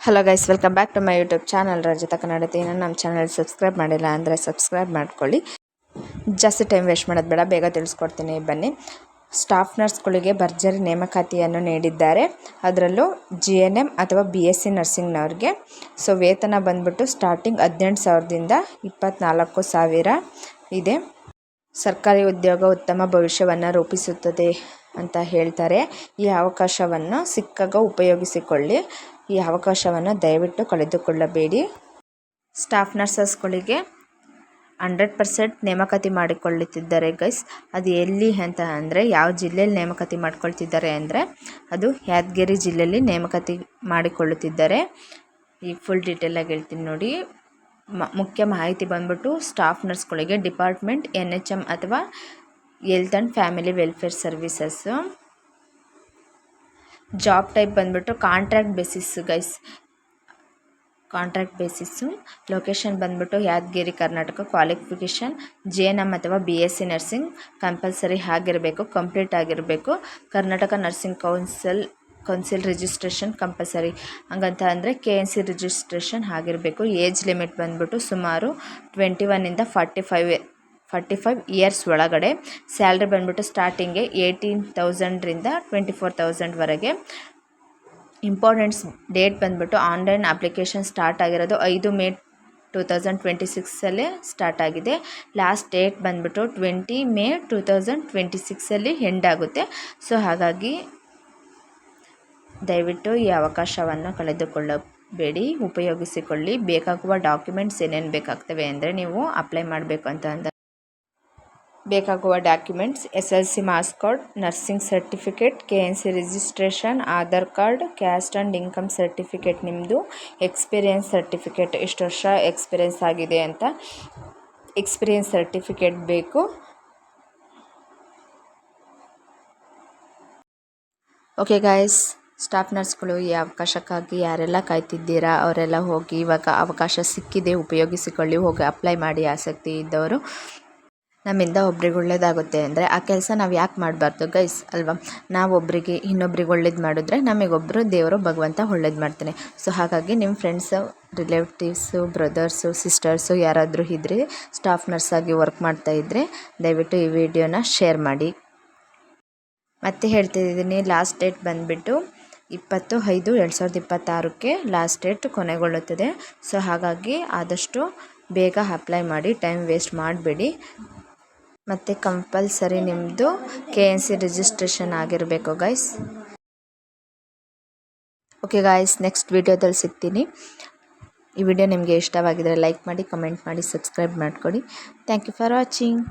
Hello guys, welcome back to my YouTube channel Rajitha Kannadathi. ನಮ್ಮ channel subscribe ಮಾಡಿಲ್ಲ ಅಂದರೆ subscribe ಮಾಡ್ಕೊಳ್ಳಿ. ಜಾಸ್ತಿ ಟೈಮ್ ವೇಸ್ಟ್ ಮಾಡೋದು ಬೇಡ, ಬೇಗ ತಿಳಿಸ್ಕೊಡ್ತೀನಿ ಬನ್ನಿ. ಸ್ಟಾಫ್ ನರ್ಸ್ಗಳಿಗೆ ಭರ್ಜರಿ ನೇಮಕಾತಿಯನ್ನು ನೀಡಿದ್ದಾರೆ. ಅದರಲ್ಲೂ GNM ಅಥವಾ BSc ನರ್ಸಿಂಗ್ನವ್ರಿಗೆ. ಸೊ ವೇತನ ಬಂದ್ಬಿಟ್ಟು ಸ್ಟಾರ್ಟಿಂಗ್ 18,000ದಿಂದ 24,000 ಇದೆ. ಸರ್ಕಾರಿ ಉದ್ಯೋಗ ಉತ್ತಮ ಭವಿಷ್ಯವನ್ನು ರೂಪಿಸುತ್ತದೆ ಅಂತ ಹೇಳ್ತಾರೆ. ಈ ಅವಕಾಶವನ್ನು ಸಿಕ್ಕಾಗ ಉಪಯೋಗಿಸಿಕೊಳ್ಳಿ. ಈ ಅವಕಾಶವನ್ನು ದಯವಿಟ್ಟು ಕಳೆದುಕೊಳ್ಳಬೇಡಿ. ಸ್ಟಾಫ್ ನರ್ಸಸ್ಗಳಿಗೆ 100% ನೇಮಕಾತಿ ಮಾಡಿಕೊಳ್ಳುತ್ತಿದ್ದಾರೆ ಗೈಸ್. ಅದು ಎಲ್ಲಿ ಅಂತ ಅಂದರೆ, ಯಾವ ಜಿಲ್ಲೆಯಲ್ಲಿ ನೇಮಕಾತಿ ಮಾಡ್ಕೊಳ್ತಿದ್ದಾರೆ ಅಂದರೆ, ಅದು ಯಾದಗಿರಿ ಜಿಲ್ಲೆಯಲ್ಲಿ ನೇಮಕಾತಿ ಮಾಡಿಕೊಳ್ಳುತ್ತಿದ್ದಾರೆ. ಈಗ ಫುಲ್ ಡೀಟೇಲಾಗಿ ಹೇಳ್ತೀನಿ ನೋಡಿ. ಮುಖ್ಯ ಮಾಹಿತಿ ಬಂದ್ಬಿಟ್ಟು ಸ್ಟಾಫ್ ನರ್ಸ್ಗಳಿಗೆ ಡಿಪಾರ್ಟ್ಮೆಂಟ್ NHM ಅಥವಾ health and family welfare services. Job type ಬಂದ್ಬಿಟ್ಟು contract basis guys, contract basis. Location ಬಂದ್ಬಿಟ್ಟು ಯಾದಗಿರಿ, ಕರ್ನಾಟಕ. ಕ್ವಾಲಿಫಿಕೇಷನ್ GNM ಅಥವಾ BSc ನರ್ಸಿಂಗ್ ಕಂಪಲ್ಸರಿ ಆಗಿರಬೇಕು, ಕಂಪ್ಲೀಟ್ ಆಗಿರಬೇಕು. Karnataka nursing council registration compulsory. ಹಂಗಂತ ಅಂದರೆ KNC ರಿಜಿಸ್ಟ್ರೇಷನ್ ಆಗಿರಬೇಕು. ಏಜ್ ಲಿಮಿಟ್ ಬಂದ್ಬಿಟ್ಟು ಸುಮಾರು 21ಇಂದ 45 ಇಯರ್ಸ್ ಒಳಗಡೆ. ಸ್ಯಾಲ್ರಿ ಬಂದ್ಬಿಟ್ಟು ಸ್ಟಾರ್ಟಿಂಗ್ಗೆ 18,000ರಿಂದ 24,000ವರೆಗೆ. ಇಂಪಾರ್ಟೆಂಟ್ಸ್ ಡೇಟ್ ಬಂದ್ಬಿಟ್ಟು ಆನ್ಲೈನ್ ಅಪ್ಲಿಕೇಶನ್ ಸ್ಟಾರ್ಟ್ ಆಗಿರೋದು 5 ಮೇ 2026 ಸ್ಟಾರ್ಟ್ ಆಗಿದೆ. ಲಾಸ್ಟ್ ಡೇಟ್ ಬಂದ್ಬಿಟ್ಟು 20 ಮೇ 2026 ಎಂಡ್ ಆಗುತ್ತೆ. ಸೊ ಹಾಗಾಗಿ ದಯವಿಟ್ಟು ಈ ಅವಕಾಶವನ್ನು ಕಳೆದುಕೊಳ್ಳಬೇಡಿ, ಉಪಯೋಗಿಸಿಕೊಳ್ಳಿ. ಬೇಕಾಗುವ ಡಾಕ್ಯುಮೆಂಟ್ಸ್ ಏನೇನು ಬೇಕಾಗ್ತವೆ ಅಂದರೆ, ನೀವು ಅಪ್ಲೈ ಮಾಡಬೇಕು ಅಂತ ಅಂದರೆ ಬೇಕಾಗುವ documents SLC marks card, nursing certificate, KNC registration, Aadhaar card, caste and income certificate, ನಿಮ್ಮದು ಎಕ್ಸ್ಪೀರಿಯನ್ಸ್ ಸರ್ಟಿಫಿಕೇಟ್, ಎಷ್ಟು ವರ್ಷ ಎಕ್ಸ್ಪೀರಿಯನ್ಸ್ ಆಗಿದೆ ಅಂತ ಎಕ್ಸ್ಪೀರಿಯನ್ಸ್ ಸರ್ಟಿಫಿಕೇಟ್ ಬೇಕು. ಓಕೆ ಗಾಯ್ಸ್, ಸ್ಟಾಫ್ ನರ್ಸ್ಗಳು ಈ ಅವಕಾಶಕ್ಕಾಗಿ ಯಾರೆಲ್ಲ ಕಾಯ್ತಿದ್ದೀರಾ ಅವರೆಲ್ಲ ಹೋಗಿ, ಇವಾಗ ಅವಕಾಶ ಸಿಕ್ಕಿದೆ, ಉಪಯೋಗಿಸಿಕೊಳ್ಳಿ. ಹೋಗಿ ಅಪ್ಲೈ ಮಾಡಿ. ಆಸಕ್ತಿ ಇದ್ದವರು. ನಮ್ಮಿಂದ ಒಬ್ರಿಗೆ ಒಳ್ಳೇದಾಗುತ್ತೆ ಅಂದರೆ ಆ ಕೆಲಸ ನಾವು ಯಾಕೆ ಮಾಡಬಾರ್ದು ಗೈಸ್ ಅಲ್ವಾ? ನಾವು ಇನ್ನೊಬ್ರಿಗೆ ಒಳ್ಳೇದು ಮಾಡಿದ್ರೆ ನಮಗೊಬ್ಬರು ದೇವರು ಭಗವಂತ ಒಳ್ಳೇದು ಮಾಡ್ತಾನೆ. ಸೊ ಹಾಗಾಗಿ ನಿಮ್ಮ ಫ್ರೆಂಡ್ಸು, ರಿಲೇಟಿವ್ಸು, ಬ್ರದರ್ಸು, ಸಿಸ್ಟರ್ಸು ಯಾರಾದರೂ ಇದ್ದರೆ ಸ್ಟಾಫ್ ನರ್ಸಾಗಿ ವರ್ಕ್ ಮಾಡ್ತಾಯಿದ್ರೆ ದಯವಿಟ್ಟು ಈ ವಿಡಿಯೋನ ಶೇರ್ ಮಾಡಿ. ಮತ್ತೆ ಹೇಳ್ತಿದ್ದೀನಿ, ಲಾಸ್ಟ್ ಡೇಟ್ ಬಂದುಬಿಟ್ಟು 20/5/2026 ಲಾಸ್ಟ್ ಡೇಟ್ ಕೊನೆಗೊಳ್ಳುತ್ತದೆ. ಸೊ ಹಾಗಾಗಿ ಆದಷ್ಟು ಬೇಗ ಅಪ್ಲೈ ಮಾಡಿ, ಟೈಮ್ ವೇಸ್ಟ್ ಮಾಡಬೇಡಿ. ಮತ್ತು ಕಂಪಲ್ಸರಿ ನಿಮ್ಮದು KNC ರಿಜಿಸ್ಟ್ರೇಷನ್ ಆಗಿರಬೇಕು ಗೈಸ್. ಓಕೆ ಗಾಯ್ಸ್, ನೆಕ್ಸ್ಟ್ ವಿಡಿಯೋದಲ್ಲಿ ಸಿಗ್ತೀನಿ. ಈ ವಿಡಿಯೋ ನಿಮಗೆ ಇಷ್ಟವಾಗಿದ್ದರೆ ಲೈಕ್ ಮಾಡಿ, ಕಮೆಂಟ್ ಮಾಡಿ, ಸಬ್ಸ್ಕ್ರೈಬ್ ಮಾಡಿಕೊಡಿ. Thank you for watching.